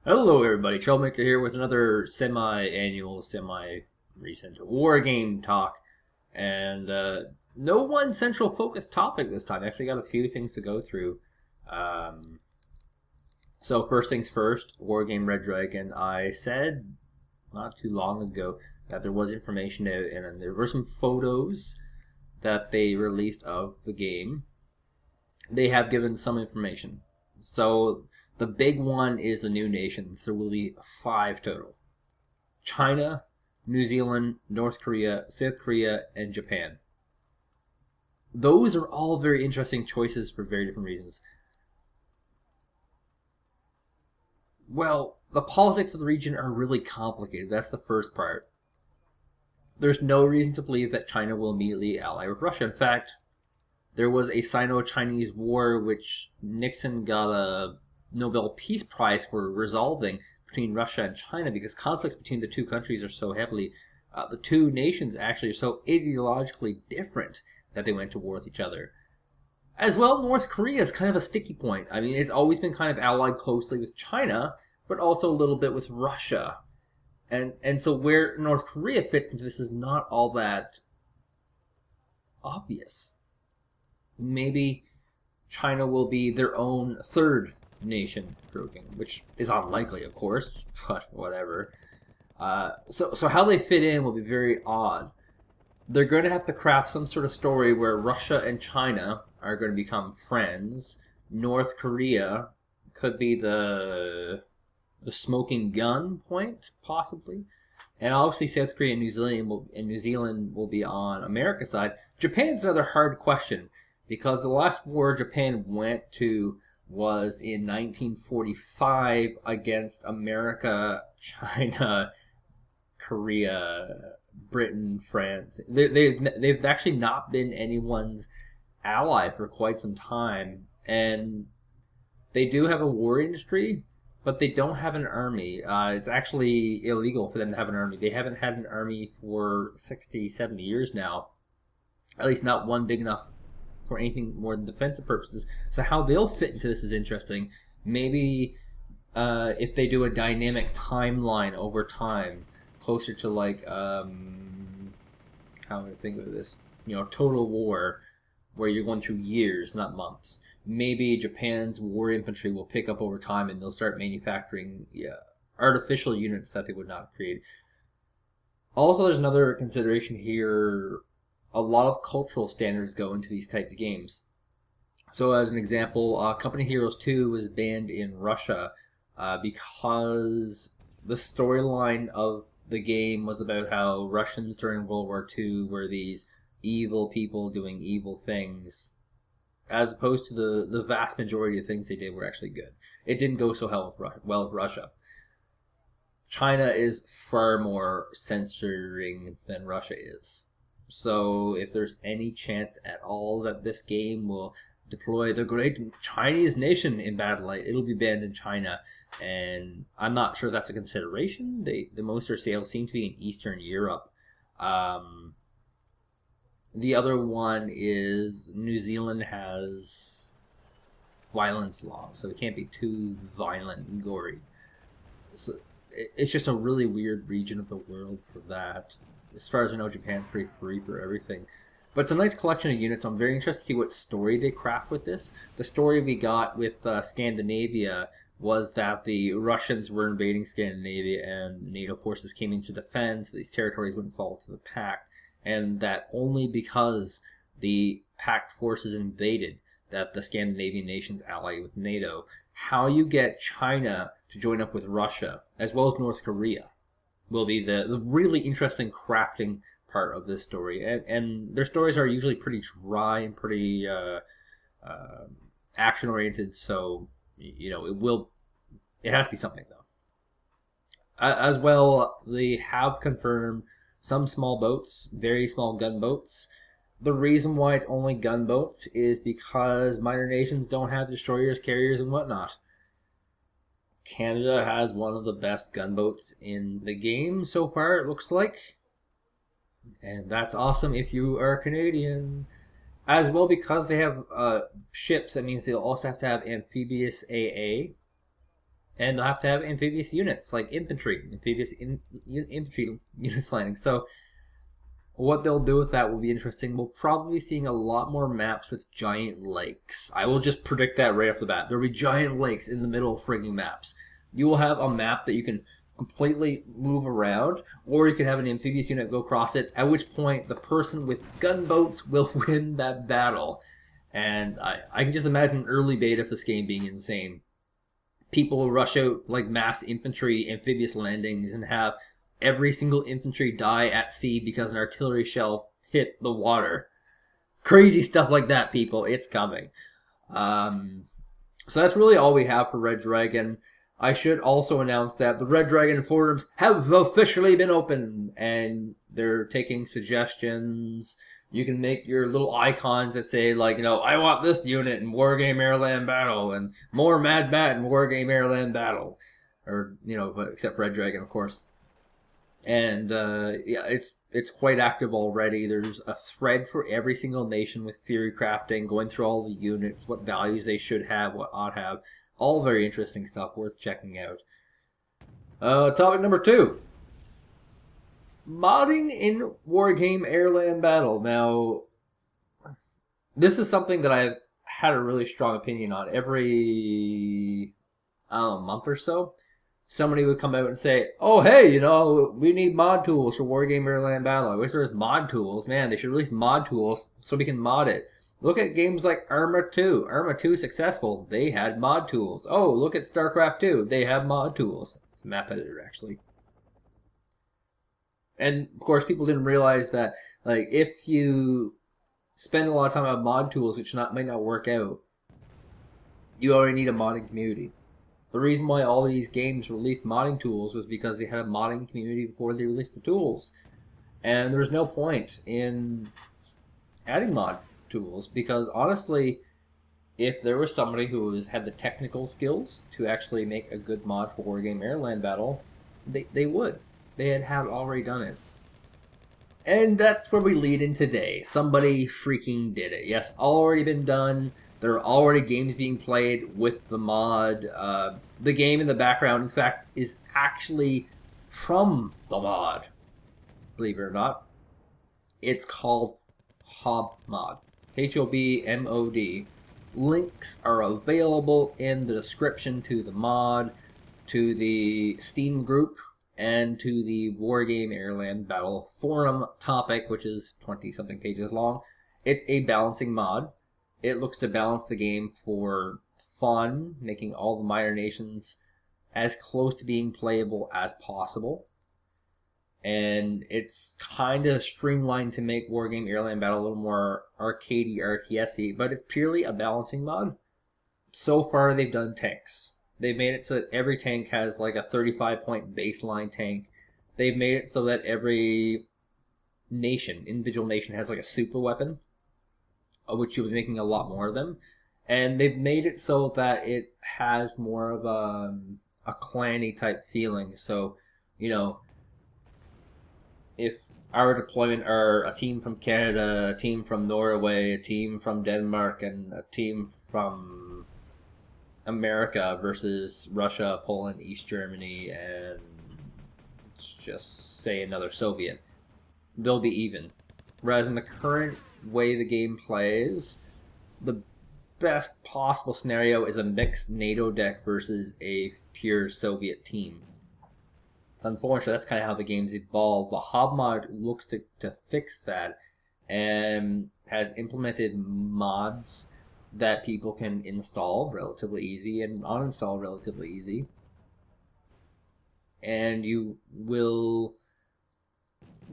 Hello, everybody. Troublemaker here with another semi-annual, semi-recent Wargame talk, and no one central focus topic this time. Actually, got a few things to go through. Um, so first things first, Wargame Red Dragon. I said not too long ago that there was information out, and there were some photos that they released of the game. They have given some information. So the big one is the new nations. There will be 5 total: China, New Zealand, North Korea, South Korea, and Japan. Those are all very interesting choices for very different reasons. Well, the politics of the region are really complicated. That's the first part. There's no reason to believe that China will immediately ally with Russia. In fact, there was a Sino-Chinese war which Nixon got a Nobel Peace Prize for resolving between Russia and China because conflicts between the two countries are so heavily, the two nations actually are so ideologically different that they went to war with each other. As well, North Korea is kind of a sticky point. I mean, it's always been kind of allied closely with China, but also a little bit with Russia. And so where North Korea fits into this is not all that obvious. Maybe China will be their own third nation grouping, which is unlikely, of course, but whatever. So how they fit in will be very odd. They're going to have to craft some sort of story where Russia and China are going to become friends. North Korea could be the smoking gun point, possibly. And obviously, South Korea and New Zealand will be on America's side. Japan's another hard question because the last war Japan went to was in 1945 against America, China, Korea, Britain, France. They've actually not been anyone's ally for quite some time, and they do have a war industry, but they don't have an army. It's actually illegal for them to have an army. They haven't had an army for 60, 70 years now. At least not one big enough for anything more than defensive purposes. So how they'll fit into this is interesting. Maybe if they do a dynamic timeline over time, closer to like how do I think of this? Total War, where you're going through years, not months. Maybe Japan's war infantry will pick up over time, and they'll start manufacturing artificial units that they would not create. Also, there's another consideration here. A lot of cultural standards go into these type of games. So, as an example, Company Heroes 2 was banned in Russia because the storyline of the game was about how Russians during World War II were these evil people doing evil things, as opposed to the vast majority of things they did were actually good. It didn't go so well with Russia. China is far more censoring than Russia is. So if there's any chance at all that this game will deploy the great Chinese nation in battle, it'll be banned in China. And I'm not sure that's a consideration. The most of their sales seem to be in Eastern Europe. The other one is New Zealand has violence laws, so it can't be too violent and gory. So it's just a really weird region of the world for that. As far as I know, Japan's pretty free for everything. But it's a nice collection of units. I'm very interested to see what story they craft with this. The story we got with Scandinavia was that the Russians were invading Scandinavia and NATO forces came in to defend, so these territories wouldn't fall to the Pact, and that only because the Pact forces invaded that the Scandinavian nations ally with NATO. How you get China to join up with Russia, as well as North Korea, will be the really interesting crafting part of this story. And their stories are usually pretty dry and pretty action oriented, so it has to be something though. As well, they have confirmed some small boats, very small gunboats. The reason why it's only gunboats is because minor nations don't have destroyers, carriers, and whatnot. Canada has one of the best gunboats in the game so far, it looks like. And that's awesome if you are Canadian. As well, because they have ships, that means they'll also have to have amphibious AA. and they'll have to have amphibious units like infantry units landing. So what they'll do with that will be interesting. We'll probably be seeing a lot more maps with giant lakes. I will just predict that right off the bat. There'll be giant lakes in the middle of frigging maps. You will have a map that you can completely move around, or you can have an amphibious unit go across it, at which point the person with gunboats will win that battle. And I can just imagine early beta of this game being insane. People will rush out like mass infantry amphibious landings and have every single infantry die at sea because an artillery shell hit the water. Crazy stuff like that, people. It's coming. So that's really all we have for Red Dragon. I should also announce that the Red Dragon forums have officially been opened, and they're taking suggestions. You can make your little icons that say, like, I want this unit in Wargame AirLand Battle, and more Mad Matt in Wargame AirLand Battle. Or, except Red Dragon, of course. And yeah, it's quite active already. There's a thread for every single nation with theory crafting, going through all the units, what values they should have, what ought to have. All very interesting stuff, worth checking out. Topic number 2. Modding in Wargame AirLand Battle. Now, this is something that I've had a really strong opinion on. Every, month or so, somebody would come out and say, oh, hey, we need mod tools for Wargame AirLand Battle. I wish there was mod tools. Man, they should release mod tools so we can mod it. Look at games like Arma 2. Arma 2 successful. They had mod tools. Oh, look at StarCraft 2. They have mod tools. It's a map editor, actually. And, of course, people didn't realize that, like, if you spend a lot of time on mod tools, which might not work out, you already need a modding community. The reason why all these games released modding tools was because they had a modding community before they released the tools. And there was no point in adding mod tools because, honestly, if there was somebody who had the technical skills to actually make a good mod for Wargame AirLand Battle, they would. They had already done it. And that's where we lead in today. Somebody freaking did it. Yes, already been done. There are already games being played with the mod. The game in the background, in fact, is actually from the mod. Believe it or not. It's called HobMod. HOBMOD. Links are available in the description to the mod, to the Steam group, and to the Wargame AirLand Battle forum topic, which is 20-something pages long. It's a balancing mod. It looks to balance the game for fun, making all the minor nations as close to being playable as possible. And it's kind of streamlined to make Wargame AirLand Battle a little more arcadey, RTS-y, but it's purely a balancing mod. So far, they've done tanks. They've made it so that every tank has like a 35-point baseline tank. They've made it so that every individual nation has like a super weapon, which you'll be making a lot more of them. And they've made it so that it has more of a clan-y type feeling. So, if our deployment are a team from Canada, a team from Norway, a team from Denmark, and a team from America versus Russia, Poland, East Germany, and let's just say another Soviet, they'll be even. Whereas in the current way the game plays, the best possible scenario is a mixed NATO deck versus a pure Soviet team. It's unfortunate, that's kind of how the game's evolved, but HobMod looks to fix that and has implemented mods that people can install relatively easy and uninstall relatively easy. And you will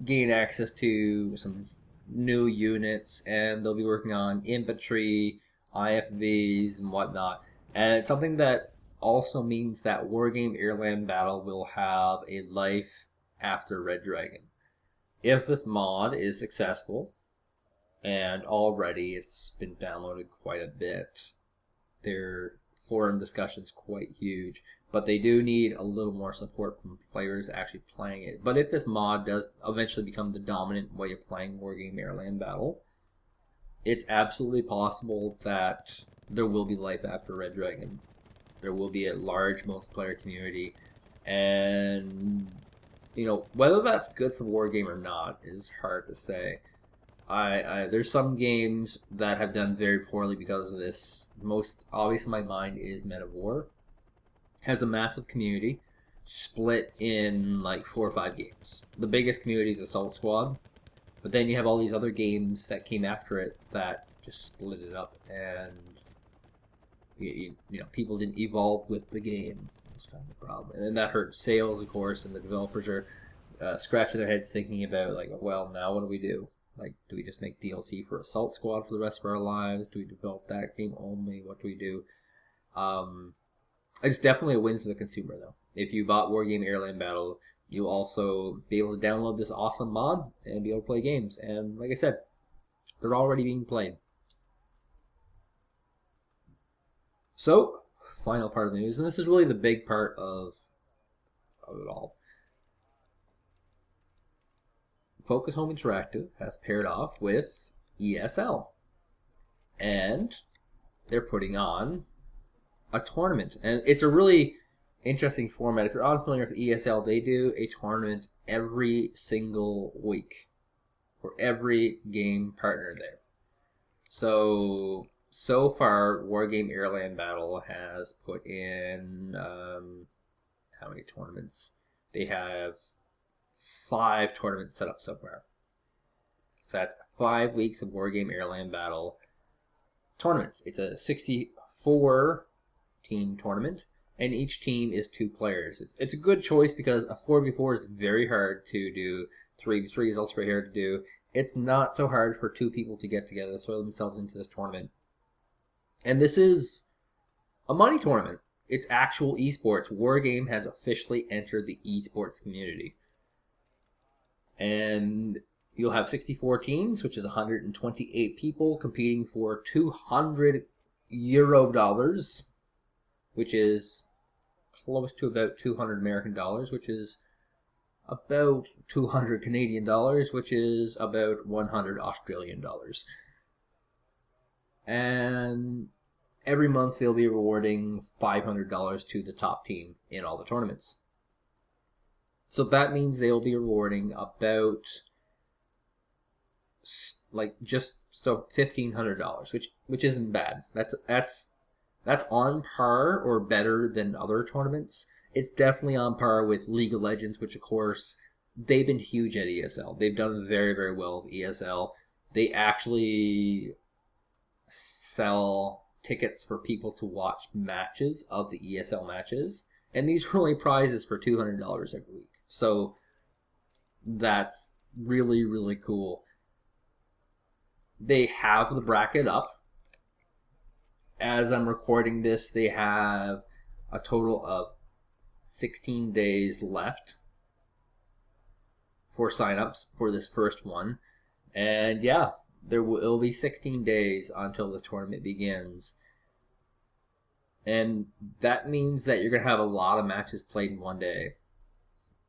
gain access to some new units, and they'll be working on infantry, IFVs, and whatnot. And it's something that also means that Wargame AirLand Battle will have a life after Red Dragon. If this mod is successful, and already it's been downloaded quite a bit, their forum discussion is quite huge, but they do need a little more support from players actually playing it. But if this mod does eventually become the dominant way of playing Wargame AirLand Battle, it's absolutely possible that there will be life after Red Dragon. There will be a large multiplayer community, and whether that's good for Wargame or not is hard to say. There's some games that have done very poorly because of this. Most obvious in my mind is Men of War. Has a massive community, split in like 4 or 5 games. The biggest community is Assault Squad, but then you have all these other games that came after it that just split it up, and people didn't evolve with the game. That's kind of the problem, and then that hurt sales, of course, and the developers are scratching their heads thinking about like, well, now what do we do? Like, do we just make DLC for Assault Squad for the rest of our lives? Do we develop that game only? What do we do? It's definitely a win for the consumer, though. If you bought Wargame AirLand Battle, you'll also be able to download this awesome mod and be able to play games. And like I said, they're already being played. So, final part of the news, and this is really the big part of it all. Focus Home Interactive has paired off with ESL, and they're putting on a tournament, and it's a really interesting format. If you're unfamiliar with ESL, they do a tournament every single week for every game partner there. So far, Wargame AirLand Battle has put in how many tournaments? They have 5 tournaments set up so far. So that's 5 weeks of Wargame AirLand Battle tournaments. It's a 64 team tournament, and each team is 2 players. It's a good choice because a 4v4 is very hard to do. 3v3 is also very hard to do. It's not so hard for 2 people to get together, throw themselves into this tournament. And this is a money tournament. It's actual esports. Wargame has officially entered the esports community. And you'll have 64 teams, which is 128 people competing for 200 euro dollars, which is close to about 200 American dollars, which is about 200 Canadian dollars, which is about 100 Australian dollars. And every month they'll be rewarding $500 to the top team in all the tournaments. So that means they'll be rewarding about just $1,500, which isn't bad. That's on par or better than other tournaments. It's definitely on par with League of Legends, which of course they've been huge at ESL. They've done very, very well with ESL. They actually sell tickets for people to watch matches of the ESL matches, and these are only prizes for $200 every week. So that's really, really cool. They have the bracket up. As I'm recording this, they have a total of 16 days left for signups for this first one. And yeah, it'll be 16 days until the tournament begins. And that means that you're going to have a lot of matches played in one day.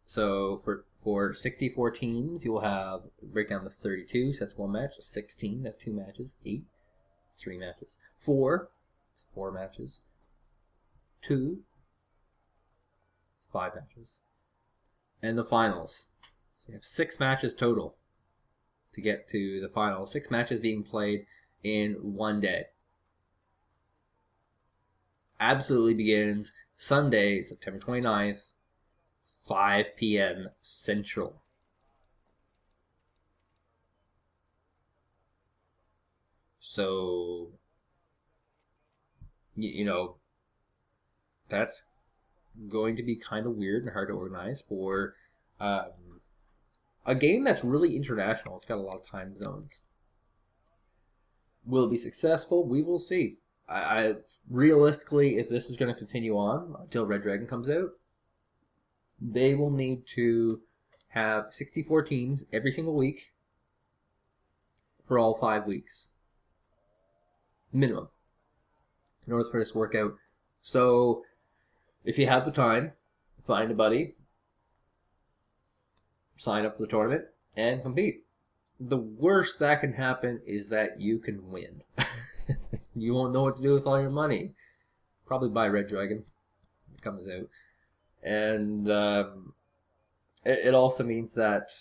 So for 64 teams, you'll have break down to 32, so that's 1 match. 16, that's 2 matches. 8, 3 matches. 4, it's 4 matches. 2, 5 matches. And the finals. So you have 6 matches total to get to the finals. 6 matches being played in one day. Absolutely begins Sunday, September 29th, 5 p.m. Central. So, that's going to be kind of weird and hard to organize for a game that's really international. It's got a lot of time zones. Will it be successful? We will see. I realistically, if this is going to continue on until Red Dragon comes out, they will need to have 64 teams every single week for all 5 weeks. Minimum. In order for this to work out. So, if you have the time, find a buddy, sign up for the tournament, and compete. The worst that can happen is that you can win. You won't know what to do with all your money. Probably buy Red Dragon when it comes out. And it also means that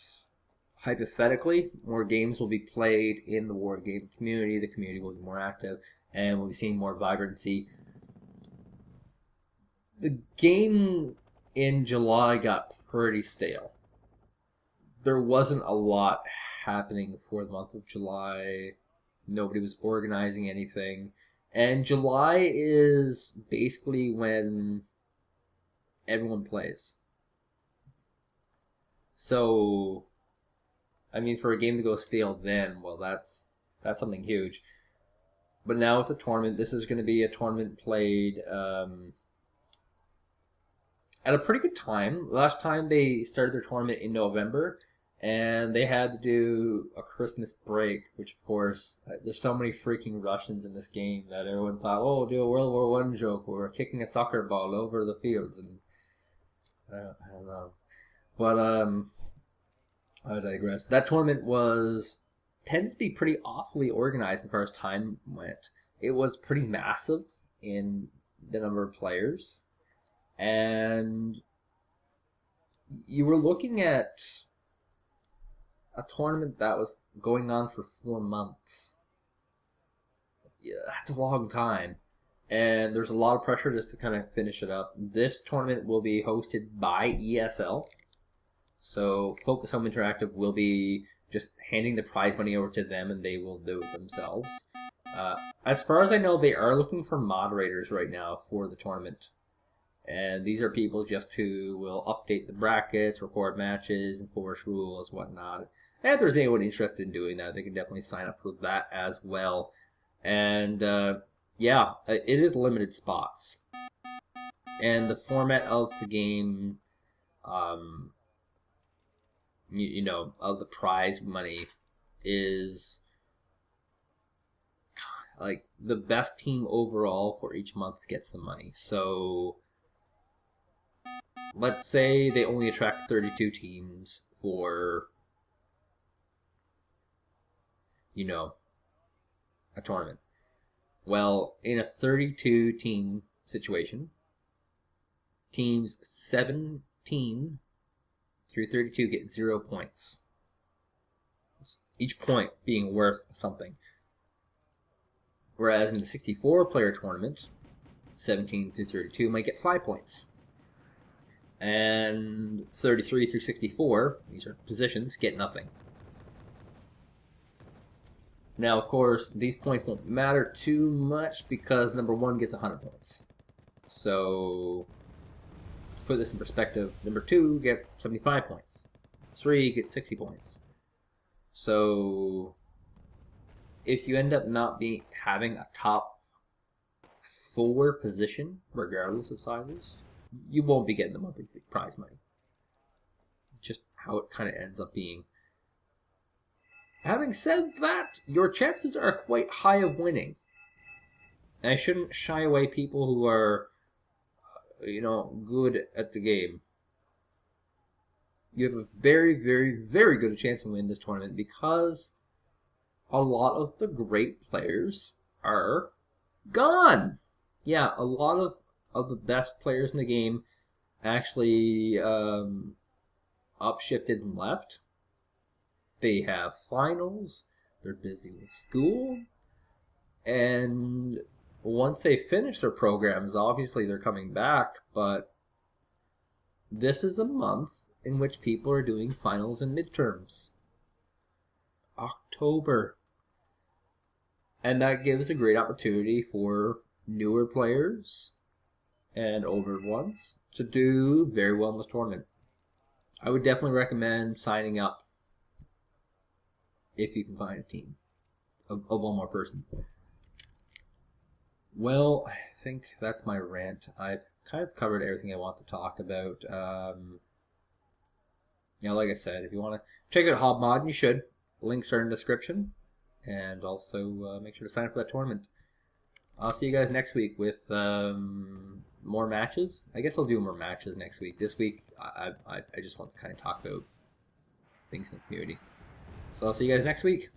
hypothetically, more games will be played in the Wargame community. The community will be more active, and we'll be seeing more vibrancy. The game in July got pretty stale. There wasn't a lot happening for the month of July. Nobody was organizing anything. And July is basically when everyone plays. So, I mean, for a game to go stale then, well, that's something huge. But now with the tournament, this is going to be a tournament played at a pretty good time. Last time they started their tournament in November, and they had to do a Christmas break, which of course, there's so many freaking Russians in this game that everyone thought, oh, do a World War I joke where we're kicking a soccer ball over the fields, and I don't know. But I digress. That tournament tended to be pretty awfully organized as far as time went. It was pretty massive in the number of players, and you were looking at a tournament that was going on for 4 months. Yeah, that's a long time. And there's a lot of pressure just to kind of finish it up. This tournament will be hosted by ESL. So Focus Home Interactive will be just handing the prize money over to them, and they will do it themselves. As far as I know, they are looking for moderators right now for the tournament. And these are people just who will update the brackets, record matches, enforce rules, whatnot. And if there's anyone interested in doing that, they can definitely sign up for that as well. And yeah, it is limited spots. And the format of the game, you know, of the prize money is like the best team overall for each month gets the money. So let's say they only attract 32 teams for, you know, a tournament. Well, in a 32 team situation, teams 17 through 32 get 0 points. Each point being worth something. Whereas in the 64 player tournament, 17 through 32 might get 5 points. And 33 through 64, these are positions, get nothing. Now, of course, these points won't matter too much because number 1 gets 100 points. So, to put this in perspective, number 2 gets 75 points. 3 gets 60 points. So, if you end up not having a top 4 position, regardless of sizes, you won't be getting the monthly prize money. Just how it kind of ends up being. Having said that, your chances are quite high of winning. And I shouldn't shy away people who are, you know, good at the game. You have a very, very, very good chance of winning this tournament because a lot of the great players are gone. Yeah, a lot of the best players in the game actually upshifted and left. They have finals, they're busy with school, and once they finish their programs, obviously they're coming back, but this is a month in which people are doing finals and midterms. October. And that gives a great opportunity for newer players and older ones to do very well in the tournament. I would definitely recommend signing up if you can find a team of one more person. Well, I think that's my rant. I've kind of covered everything I want to talk about. You know, like I said, if you want to check out HobMod, you should. Links are in the description. And also make sure to sign up for that tournament. I'll see you guys next week with more matches. I guess I'll do more matches next week. This week, I just want to kind of talk about things in the community. So I'll see you guys next week.